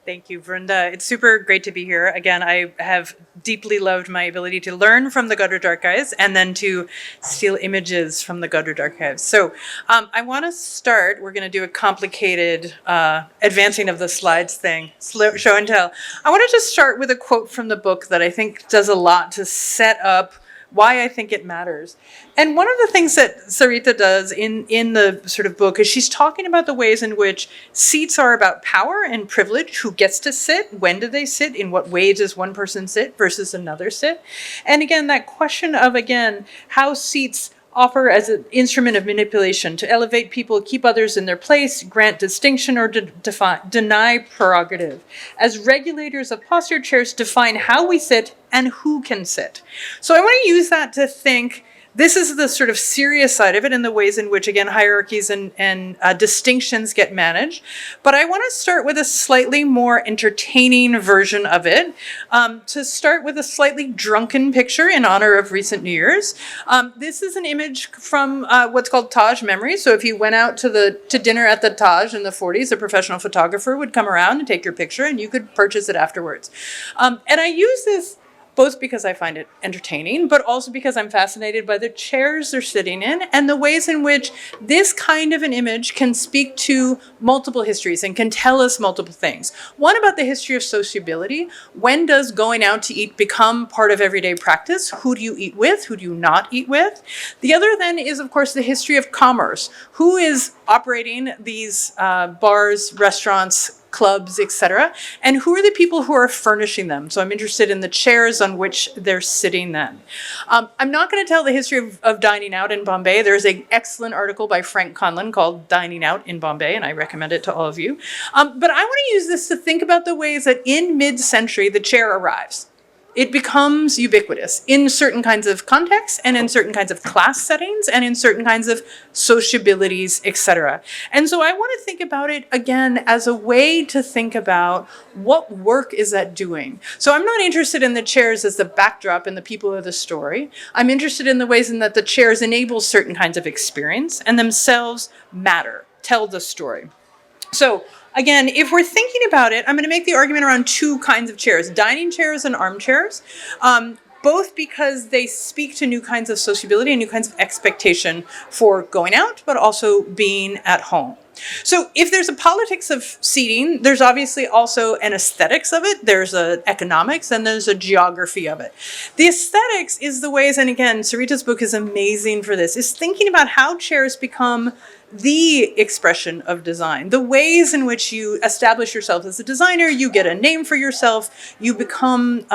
Thank you, Vrunda. It's super great to be here. Again, I have deeply loved my ability to learn from the Godrej archives and then to steal images from the Godrej archives. So I want to start, we're going to do a complicated advancing of the slides thing, show and tell. I want to just start with a quote from the book that I think does a lot to set up why I think it matters. And one of the things that Sarita does in the sort of book is she's talking about the ways in which seats are about power and privilege, who gets to sit, when do they sit, in what ways does one person sit versus another sit. And again, that question of, again, how seats offer as an instrument of manipulation to elevate people, keep others in their place, grant distinction, or deny prerogative. As regulators of posture, chairs define how we sit and who can sit. So I want to use that to think, this is the sort of serious side of it and the ways in which, again, hierarchies and distinctions get managed. But I want to start with a slightly more entertaining version of it. To start with a slightly drunken picture in honor of recent New Year's. This is an image from what's called Taj Memory. So if you went out to dinner at the Taj in the 40s, a professional photographer would come around and take your picture and you could purchase it afterwards. And I use this both because I find it entertaining, but also because I'm fascinated by the chairs they're sitting in and the ways in which this kind of an image can speak to multiple histories and can tell us multiple things. One, about the history of sociability. When does going out to eat become part of everyday practice? Who do you eat with? Who do you not eat with? The other then is, of course, the history of commerce. Who is operating these bars, restaurants, clubs, etc., and who are the people who are furnishing them? So I'm interested in the chairs on which they're sitting then. I'm not going to tell the history of dining out in Bombay. There's an excellent article by Frank Conlon called Dining Out in Bombay, and I recommend it to all of you. But I want to use this to think about the ways that in mid-century the chair arrives. It becomes ubiquitous in certain kinds of contexts and in certain kinds of class settings and in certain kinds of sociabilities, etc. And so I want to think about it again as a way to think about what work is that doing. So I'm not interested in the chairs as the backdrop and the people of the story. I'm interested in the ways in that the chairs enable certain kinds of experience and themselves matter, tell the story. So again, if we're thinking about it, I'm going to make the argument around two kinds of chairs, dining chairs and armchairs, both because they speak to new kinds of sociability and new kinds of expectation for going out, but also being at home. So if there's a politics of seating, there's obviously also an aesthetics of it, there's an economics, and there's a geography of it. The aesthetics is the ways, and again, Sarita's book is amazing for this, is thinking about how chairs become the expression of design, the ways in which you establish yourself as a designer, you get a name for yourself, you become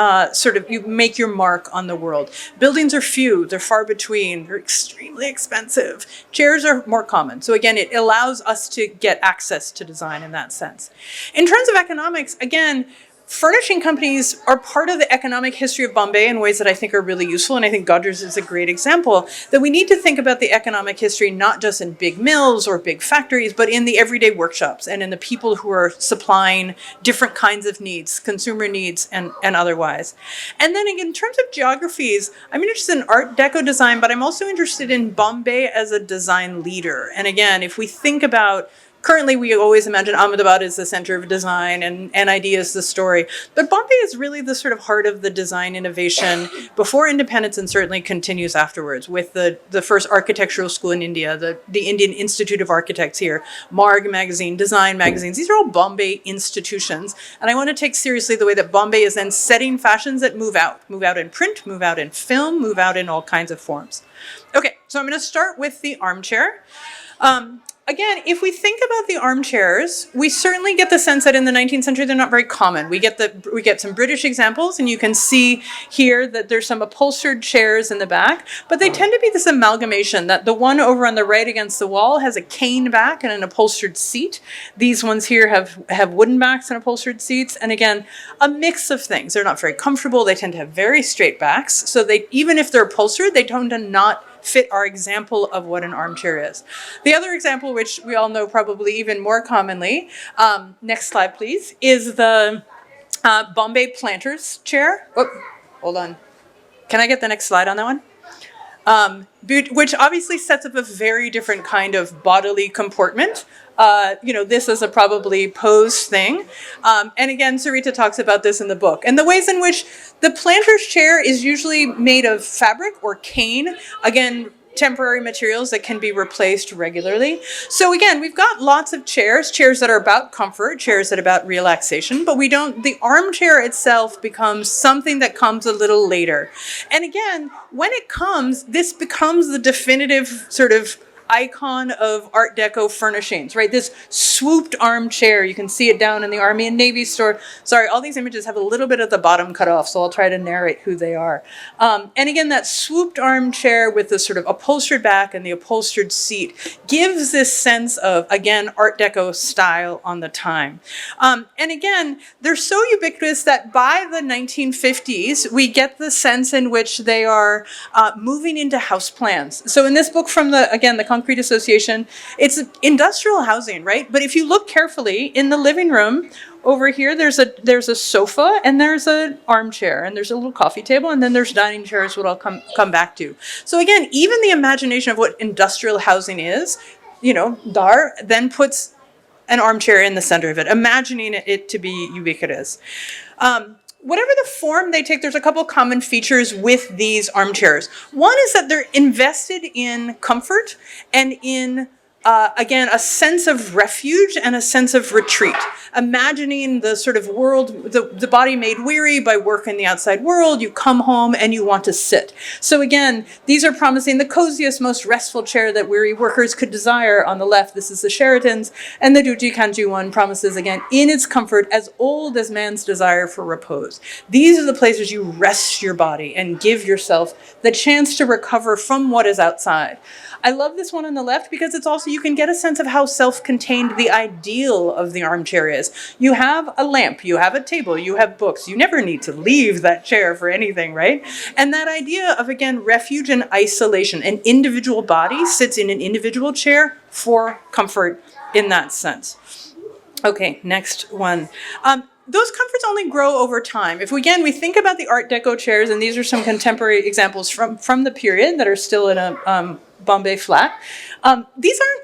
you make your mark on the world. Buildings are few, they're far between, they're extremely expensive. Chairs are more common. So again, it allows us to get access to design in that sense. In terms of economics, again, furnishing companies are part of the economic history of Bombay in ways that I think are really useful, and I think Godrej is a great example, that we need to think about the economic history not just in big mills or big factories, but in the everyday workshops and in the people who are supplying different kinds of needs, consumer needs and otherwise. And then in terms of geographies, I'm interested in Art Deco design, but I'm also interested in Bombay as a design leader. And again, if we think about currently, we always imagine Ahmedabad is the center of design and NID is the story. But Bombay is really the sort of heart of the design innovation before independence and certainly continues afterwards with the first architectural school in India, the Indian Institute of Architects here, Marg magazine, design magazines. These are all Bombay institutions. And I want to take seriously the way that Bombay is then setting fashions that move out in print, move out in film, move out in all kinds of forms. Okay, so I'm going to start with the armchair. Again, if we think about the armchairs, we certainly get the sense that in the 19th century, they're not very common. We get some British examples, and you can see here that there's some upholstered chairs in the back, but they tend to be this amalgamation that the one over on the right against the wall has a cane back and an upholstered seat. These ones here have wooden backs and upholstered seats. And again, a mix of things. They're not very comfortable. They tend to have very straight backs. So even if they're upholstered, they tend to not fit our example of what an armchair is. The other example, which we all know probably even more commonly, next slide please, is the Bombay Planters chair. Oh, hold on. Can I get the next slide on that one? which obviously sets up a very different kind of bodily comportment. This is a probably posed thing. And again, Sarita talks about this in the book. And the ways in which the planter's chair is usually made of fabric or cane. Again, temporary materials that can be replaced regularly. So again, we've got lots of chairs that are about comfort, chairs that are about relaxation, but the armchair itself becomes something that comes a little later. And again, when it comes, this becomes the definitive sort of icon of Art Deco furnishings, right? This swooped armchair. You can see it down in the Army and Navy store. Sorry, all these images have a little bit of the bottom cut off, so I'll try to narrate who they are. And again, that swooped armchair with the sort of upholstered back and the upholstered seat gives this sense of, again, Art Deco style on the time. And again, they're so ubiquitous that by the 1950s, we get the sense in which they are moving into house plans. So in this book from the Concrete Association, it's industrial housing, right? But if you look carefully in the living room, over here there's a sofa and there's an armchair and there's a little coffee table and then there's dining chairs, what I'll come back to. So again, even the imagination of what industrial housing is, Dar then puts an armchair in the center of it, imagining it to be ubiquitous. Whatever the form they take, there's a couple common features with these armchairs. One is that they're invested in comfort and in, again, a sense of refuge and a sense of retreat. Imagining the sort of world, the body made weary by work in the outside world, you come home and you want to sit. So again, these are promising the coziest, most restful chair that weary workers could desire. On the left, this is the Sheraton's, and the Duji Kanju one promises, again, in its comfort, as old as man's desire for repose. These are the places you rest your body and give yourself the chance to recover from what is outside. I love this one on the left because it's also, you can get a sense of how self-contained the ideal of the armchair is. You have a lamp, you have a table, you have books. You never need to leave that chair for anything, right? And that idea of, again, refuge and isolation. An individual body sits in an individual chair for comfort in that sense. Okay, next one. Those comforts only grow over time. If we think about the Art Deco chairs, and these are some contemporary examples from the period that are still in a Bombay flat, these aren't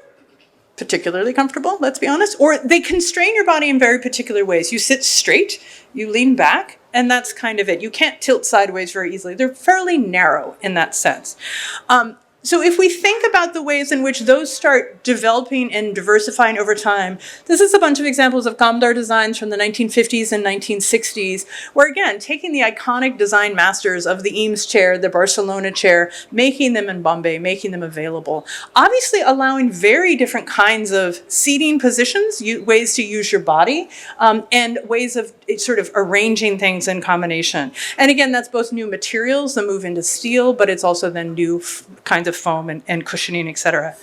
particularly comfortable, let's be honest, or they constrain your body in very particular ways. You sit straight, you lean back, and that's kind of it. You can't tilt sideways very easily. They're fairly narrow in that sense. So if we think about the ways in which those start developing and diversifying over time, this is a bunch of examples of Kamdar designs from the 1950s and 1960s, where again, taking the iconic design masters of the Eames chair, the Barcelona chair, making them in Bombay, making them available, obviously allowing very different kinds of seating positions, ways to use your body, and ways of sort of arranging things in combination. And again, that's both new materials, the move into steel, but it's also then new kinds of foam and cushioning, etc.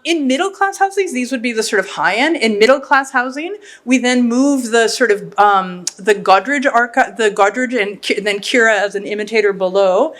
In middle-class housing, these would be the sort of high-end. In middle-class housing, we then move the sort of the Godrej and then Cura as an imitator below,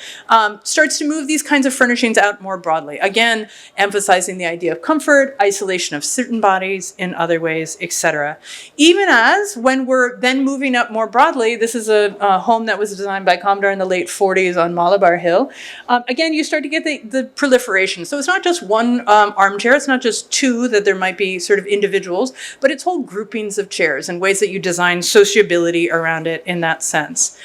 starts to move these kinds of furnishings out more broadly. Again, emphasizing the idea of comfort, isolation of certain bodies in other ways, etc. Even as, when we're then moving up more broadly, this is a home that was designed by Kamdar in the late 40s on Malabar Hill. Again, you start to get the proliferation. So it's not just one armchair, it's not just two that there might be sort of individuals, but it's whole groupings of chairs and ways that you design sociability around it in that sense.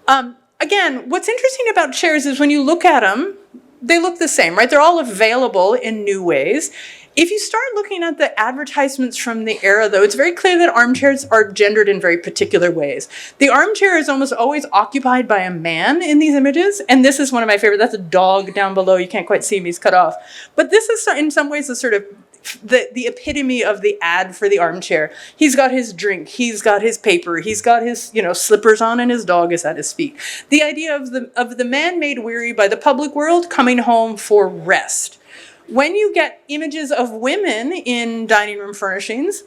Again, what's interesting about chairs is when you look at them, they look the same, right? They're all available in new ways. If you start looking at the advertisements from the era, though, it's very clear that armchairs are gendered in very particular ways. The armchair is almost always occupied by a man in these images, and this is one of my favorite. That's a dog down below. You can't quite see me, he's cut off. But this is, in some ways, the sort of the epitome of the ad for the armchair. He's got his drink, he's got his paper, he's got his, slippers on, and his dog is at his feet. The idea of the man made weary by the public world coming home for rest. When you get images of women in dining room furnishings,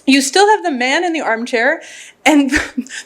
you still have the man in the armchair, And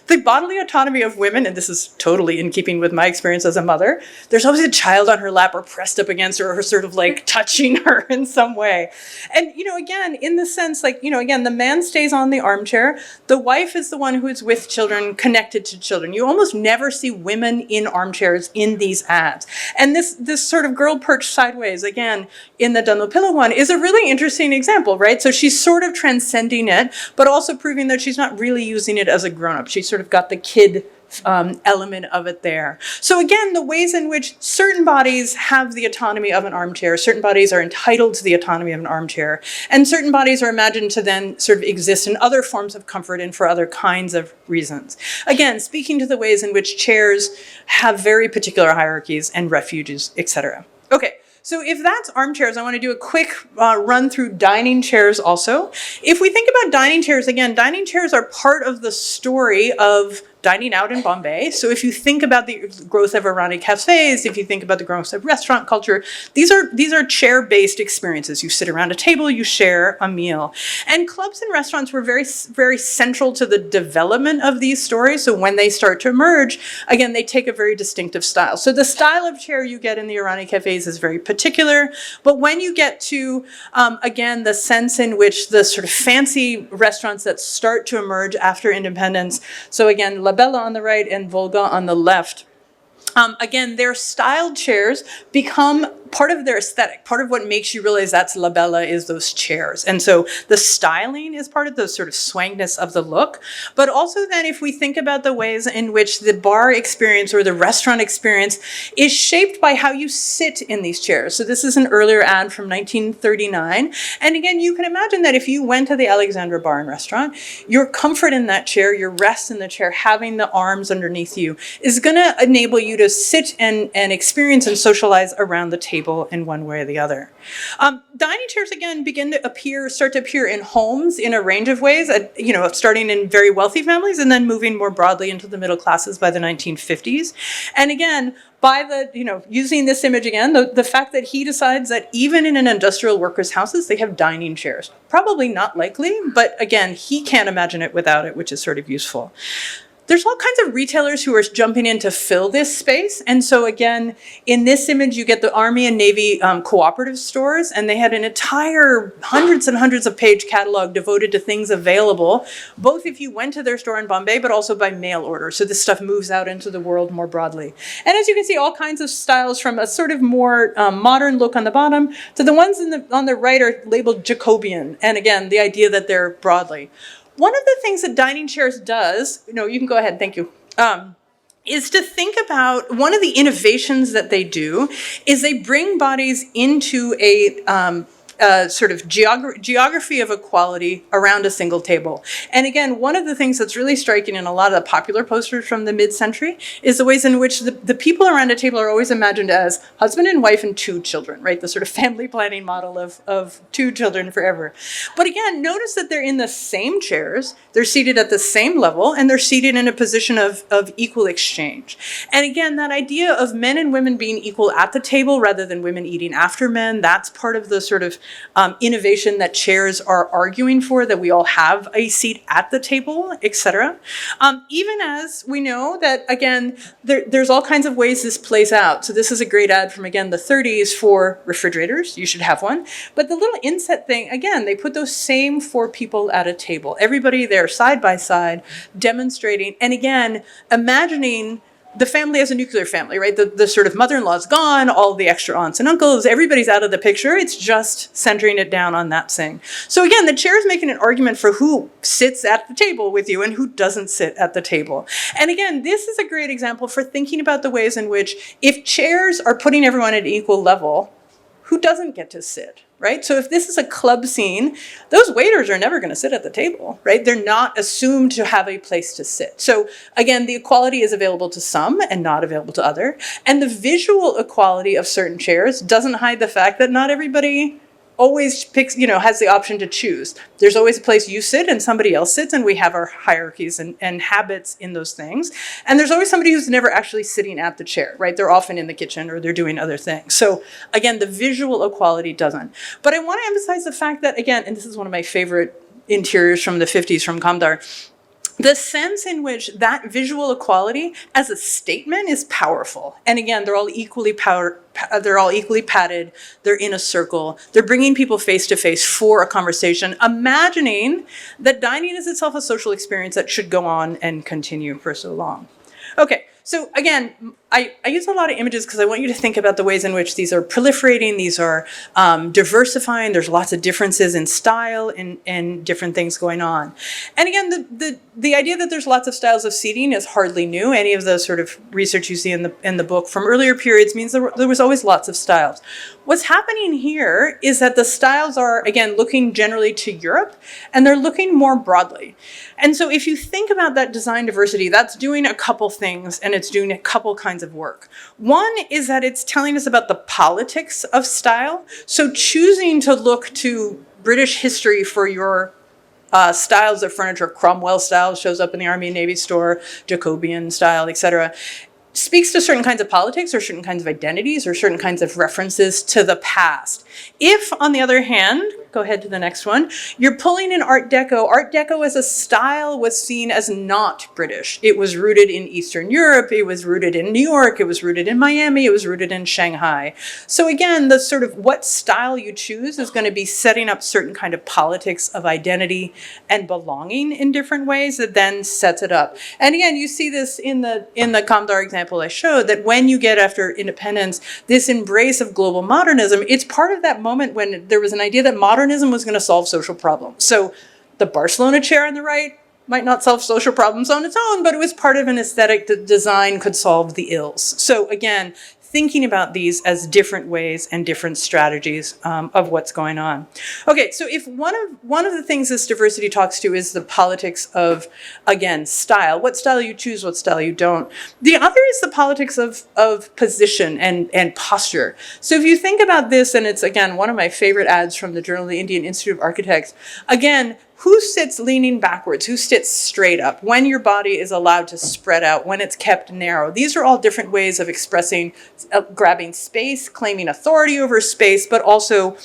the bodily autonomy of women, and this is totally in keeping with my experience as a mother, there's always a child on her lap or pressed up against her or sort of like touching her in some way. And, again, in the sense, like, again, the man stays on the armchair. The wife is the one who is with children, connected to children. You almost never see women in armchairs in these ads. And this sort of girl perched sideways, again, in the Dunlopillo one, is a really interesting example, right? So she's sort of transcending it, but also proving that she's not really using it as a grown-up. She's sort of got the kid element of it there. So again, the ways in which certain bodies have the autonomy of an armchair, certain bodies are entitled to the autonomy of an armchair, and certain bodies are imagined to then sort of exist in other forms of comfort and for other kinds of reasons. Again, speaking to the ways in which chairs have very particular hierarchies and refuges, etc. Okay. So if that's armchairs, I want to do a quick run through dining chairs also. If we think about dining chairs, again, dining chairs are part of the story of dining out in Bombay. So if you think about the growth of Irani cafes, if you think about the growth of restaurant culture, these are chair-based experiences. You sit around a table, you share a meal. And clubs and restaurants were very, very central to the development of these stories. So when they start to emerge, again, they take a very distinctive style. So the style of chair you get in the Irani cafes is very particular. But when you get to, again, the sense in which the sort of fancy restaurants that start to emerge after independence, so again, La Bella on the right and Volga on the left. Again, their styled chairs become part of their aesthetic. Part of what makes you realize that's La Bella is those chairs. And so the styling is part of the sort of swankiness of the look. But also then if we think about the ways in which the bar experience or the restaurant experience is shaped by how you sit in these chairs. So this is an earlier ad from 1939. And again, you can imagine that if you went to the Alexandra Bar and Restaurant, your comfort in that chair, your rest in the chair, having the arms underneath you is going to enable you to sit and experience and socialize around the table in one way or the other. Dining chairs, again, start to appear in homes in a range of ways, starting in very wealthy families and then moving more broadly into the middle classes by the 1950s. And again, by using this image again, the fact that he decides that even in an industrial workers' houses, they have dining chairs. Probably not likely, but again, he can't imagine it without it, which is sort of useful. There's all kinds of retailers who are jumping in to fill this space. And so again, in this image, you get the Army and Navy cooperative stores, and they had an entire hundreds and hundreds of page catalog devoted to things available, both if you went to their store in Bombay, but also by mail order. So this stuff moves out into the world more broadly. And as you can see, all kinds of styles from a sort of more modern look on the bottom to the ones on the right are labeled Jacobean. And again, the idea that they're broadly. One of the things that dining chairs does, you can go ahead, thank you, is to think about one of the innovations that they do is they bring bodies into a sort of geography of equality around a single table. And again, one of the things that's really striking in a lot of the popular posters from the mid-century is the ways in which the people around a table are always imagined as husband and wife and 2 children, right? The sort of family planning model of 2 children forever. But again, notice that they're in the same chairs, they're seated at the same level, and they're seated in a position of equal exchange. And again, that idea of men and women being equal at the table rather than women eating after men, that's part of the sort of innovation that chairs are arguing for, that we all have a seat at the table, etc. Even as we know that, again, there's all kinds of ways this plays out. So this is a great ad from, again, the 30s for refrigerators. You should have one. But the little inset thing, again, they put those same 4 people at a table. Everybody there side by side demonstrating. And again, imagining the family as a nuclear family, right? The sort of mother-in-law's gone, all the extra aunts and uncles, everybody's out of the picture. It's just centering it down on that thing. So again, the chair is making an argument for who sits at the table with you and who doesn't sit at the table. And again, this is a great example for thinking about the ways in which if chairs are putting everyone at equal level, who doesn't get to sit? Right? So if this is a club scene, those waiters are never going to sit at the table, right? They're not assumed to have a place to sit. So again, the equality is available to some and not available to other. And the visual equality of certain chairs doesn't hide the fact that not everybody always picks, has the option to choose. There's always a place you sit and somebody else sits, and we have our hierarchies and habits in those things. And there's always somebody who's never actually sitting at the chair, right? They're often in the kitchen or they're doing other things. So again, the visual equality doesn't. But I want to emphasize the fact that, again, and this is one of my favorite interiors from the 50s from Kamdar, the sense in which that visual equality as a statement is powerful. And again, they're all equally padded. They're in a circle. They're bringing people face to face for a conversation, imagining that dining is itself a social experience that should go on and continue for so long. Okay, so again, I use a lot of images because I want you to think about the ways in which these are proliferating, these are diversifying, there's lots of differences in style and different things going on. And again, the idea that there's lots of styles of seating is hardly new. Any of the sort of research you see in the book from earlier periods means there was always lots of styles. What's happening here is that the styles are, again, looking generally to Europe, and they're looking more broadly. And so if you think about that design diversity, that's doing a couple things, and it's doing a couple kinds of work. One is that it's telling us about the politics of style. So choosing to look to British history for your styles of furniture, Cromwell style shows up in the Army and Navy store, Jacobean style, etc., speaks to certain kinds of politics or certain kinds of identities or certain kinds of references to the past. If, on the other hand, go ahead to the next one, you're pulling in Art Deco. Art Deco as a style was seen as not British. It was rooted in Eastern Europe. It was rooted in New York. It was rooted in Miami. It was rooted in Shanghai. So again, the sort of what style you choose is going to be setting up certain kind of politics of identity and belonging in different ways that then sets it up. And again, you see this in the Kamdar example I showed, that when you get after independence, this embrace of global modernism, it's part of that moment when there was an idea that modernism was going to solve social problems. So the Barcelona chair on the right might not solve social problems on its own, but it was part of an aesthetic that design could solve the ills. So again, thinking about these as different ways and different strategies of what's going on. Okay, so if one of the things this diversity talks to is the politics of, again, style, what style you choose, what style you don't. The other is the politics of position and posture. So if you think about this, and it's, again, one of my favorite ads from the Journal of the Indian Institute of Architects, again, who sits leaning backwards? Who sits straight up? When your body is allowed to spread out, when it's kept narrow. These are all different ways of expressing, grabbing space, claiming authority over space, but also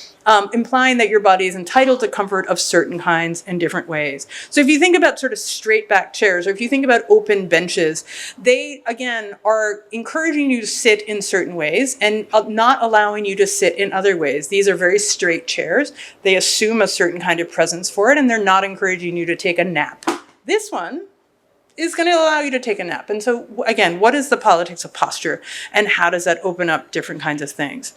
implying that your body is entitled to comfort of certain kinds in different ways. So if you think about sort of straight back chairs, or if you think about open benches, they, again, are encouraging you to sit in certain ways and not allowing you to sit in other ways. These are very straight chairs. They assume a certain kind of presence for it, and they're not encouraging you to take a nap. This one is going to allow you to take a nap. And so, again, what is the politics of posture, and how does that open up different kinds of things?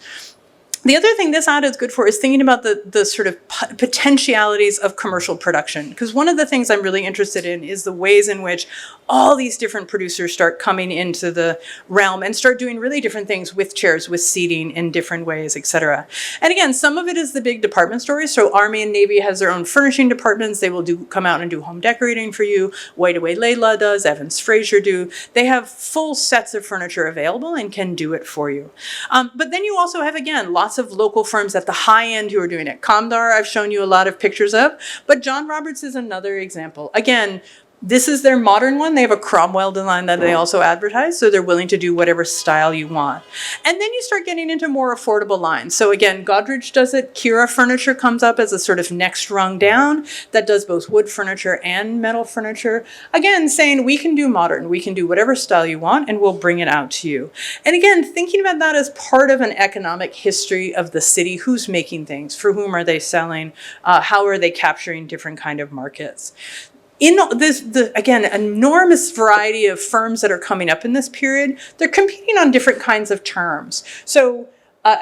The other thing this ad is good for is thinking about the sort of potentialities of commercial production. Because one of the things I'm really interested in is the ways in which all these different producers start coming into the realm and start doing really different things with chairs, with seating in different ways, etc. And again, some of it is the big department stores. So Army and Navy has their own furnishing departments. They will come out and do home decorating for you. White Away Layla does, Evans Fraser do. They have full sets of furniture available and can do it for you. But then you also have, again, lots of local firms at the high end who are doing it. Kamdar, I've shown you a lot of pictures of, but John Roberts is another example. Again, this is their modern one. They have a Cromwell design that they also advertise, so they're willing to do whatever style you want. And then you start getting into more affordable lines. So again, Godrej does it. Kira Furniture comes up as a sort of next rung down that does both wood furniture and metal furniture. Again, saying we can do modern, we can do whatever style you want, and we'll bring it out to you. And again, thinking about that as part of an economic history of the city. Who's making things? For whom are they selling? How are they capturing different kind of markets? In this, again, enormous variety of firms that are coming up in this period, they're competing on different kinds of terms. So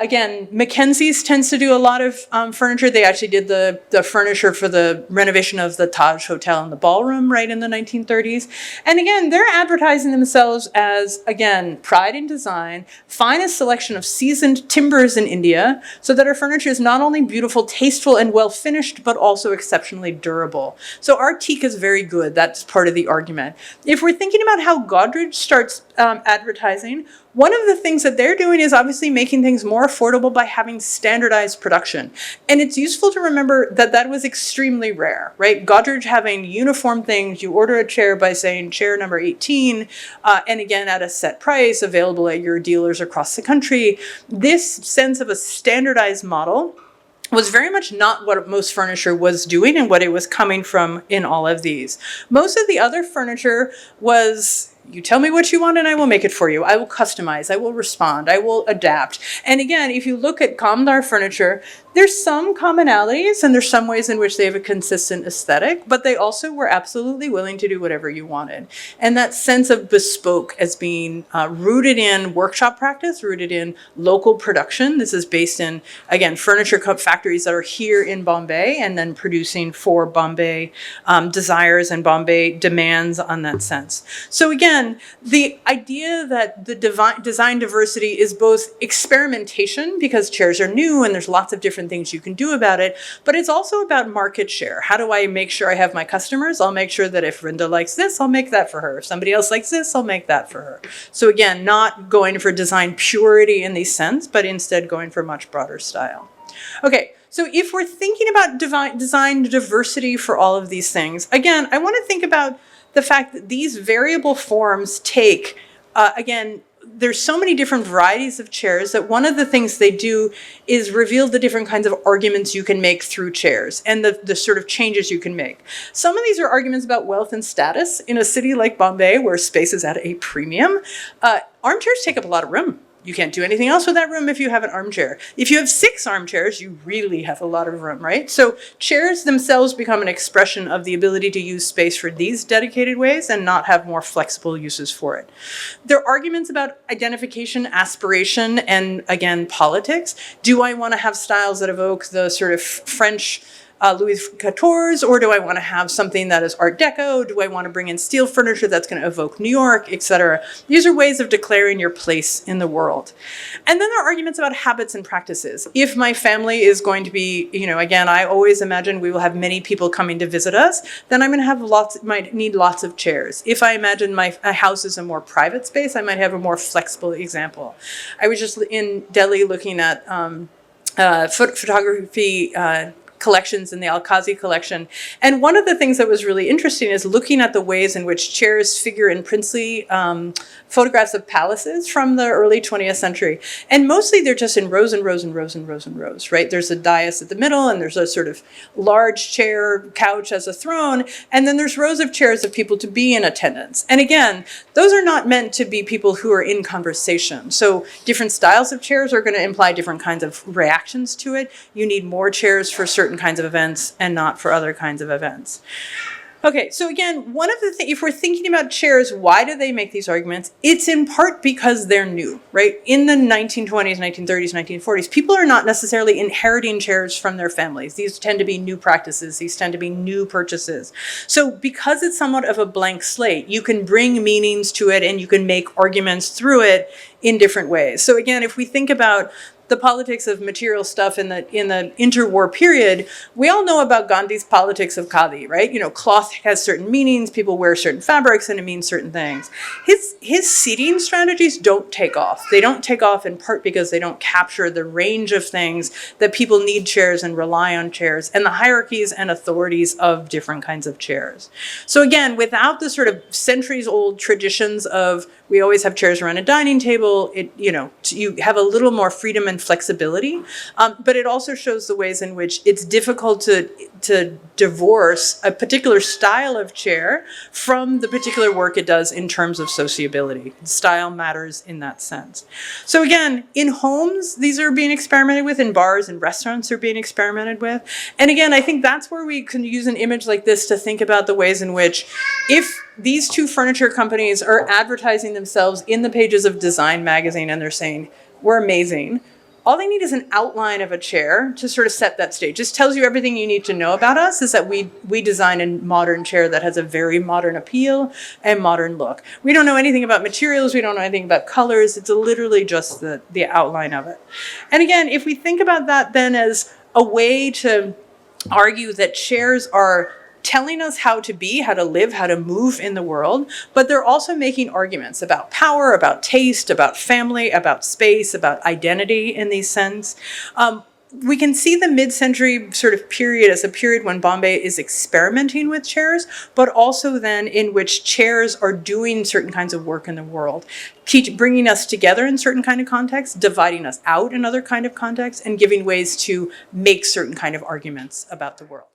again, Mackenzie's tends to do a lot of furniture. They actually did the furniture for the renovation of the Taj Hotel and the ballroom right in the 1930s. And again, they're advertising themselves as, again, pride in design, finest selection of seasoned timbers in India, so that our furniture is not only beautiful, tasteful, and well finished, but also exceptionally durable. So our teak is very good. That's part of the argument. If we're thinking about how Godrej starts advertising, one of the things that they're doing is obviously making things more affordable by having standardized production. And it's useful to remember that that was extremely rare, right? Godrej having uniform things, you order a chair by saying chair number 18, and again at a set price, available at your dealers across the country. This sense of a standardized model was very much not what most furniture was doing and what it was coming from in all of these. Most of the other furniture was, you tell me what you want and I will make it for you. I will customize, I will respond, I will adapt. And again, if you look at Kamdar furniture, there's some commonalities and there's some ways in which they have a consistent aesthetic, but they also were absolutely willing to do whatever you wanted. And that sense of bespoke as being rooted in workshop practice, rooted in local production. This is based in, again, furniture factories that are here in Bombay and then producing for Bombay desires and Bombay demands on that sense. So again, the idea that the design diversity is both experimentation, because chairs are new and there's lots of different things you can do about it, but it's also about market share. How do I make sure I have my customers? I'll make sure that if Rinda likes this, I'll make that for her. If somebody else likes this, I'll make that for her. So again, not going for design purity in the sense, but instead going for much broader style. Okay, so if we're thinking about design diversity for all of these things, again, I want to think about the fact that these variable forms take, again, there's so many different varieties of chairs that one of the things they do is reveal the different kinds of arguments you can make through chairs and the sort of changes you can make. Some of these are arguments about wealth and status. In a city like Bombay, where space is at a premium, armchairs take up a lot of room. You can't do anything else with that room if you have an armchair. If you have 6 armchairs, you really have a lot of room, right? So chairs themselves become an expression of the ability to use space for these dedicated ways and not have more flexible uses for it. There are arguments about identification, aspiration, and again, politics. Do I want to have styles that evoke the sort of French Louis XIV's, or do I want to have something that is Art Deco? Do I want to bring in steel furniture that's going to evoke New York, etc.? These are ways of declaring your place in the world. And then there are arguments about habits and practices. If my family is going to be, again, I always imagine we will have many people coming to visit us, then I'm going to have might need lots of chairs. If I imagine my house is a more private space, I might have a more flexible example. I was just in Delhi looking at photography collections in the Al-Qazi collection. And one of the things that was really interesting is looking at the ways in which chairs figure in princely photographs of palaces from the early 20th century. And mostly they're just in rows and rows and rows and rows and rows, right? There's a dais at the middle and there's a sort of large chair, couch as a throne. And then there's rows of chairs of people to be in attendance. And again, those are not meant to be people who are in conversation. So different styles of chairs are going to imply different kinds of reactions to it. You need more chairs for certain kinds of events and not for other kinds of events. Okay, so again, one of the things, if we're thinking about chairs, why do they make these arguments? It's in part because they're new, right? In the 1920s, 1930s, 1940s, people are not necessarily inheriting chairs from their families. These tend to be new practices. These tend to be new purchases. So because it's somewhat of a blank slate, you can bring meanings to it and you can make arguments through it in different ways. So again, if we think about the politics of material stuff in the interwar period, we all know about Gandhi's politics of khadi, right? Cloth has certain meanings, people wear certain fabrics, and it means certain things. His seating strategies don't take off. They don't take off in part because they don't capture the range of things that people need chairs and rely on chairs and the hierarchies and authorities of different kinds of chairs. So again, without the sort of centuries-old traditions of we always have chairs around a dining table, you have a little more freedom and flexibility, but it also shows the ways in which it's difficult to divorce a particular style of chair from the particular work it does in terms of sociability. Style matters in that sense. So again, in homes, these are being experimented with, in bars and restaurants are being experimented with. And again, I think that's where we can use an image like this to think about the ways in which if these two furniture companies are advertising themselves in the pages of Design magazine and they're saying, we're amazing, all they need is an outline of a chair to sort of set that stage. Just tells you everything you need to know about us, is that we design a modern chair that has a very modern appeal and modern look. We don't know anything about materials. We don't know anything about colors. It's literally just the outline of it. And again, if we think about that then as a way to argue that chairs are telling us how to be, how to live, how to move in the world, but they're also making arguments about power, about taste, about family, about space, about identity in these sense. we can see the mid-century sort of period as a period when Bombay is experimenting with chairs, but also then in which chairs are doing certain kinds of work in the world, bringing us together in certain kind of contexts, dividing us out in other kind of contexts, and giving ways to make certain kind of arguments about the world.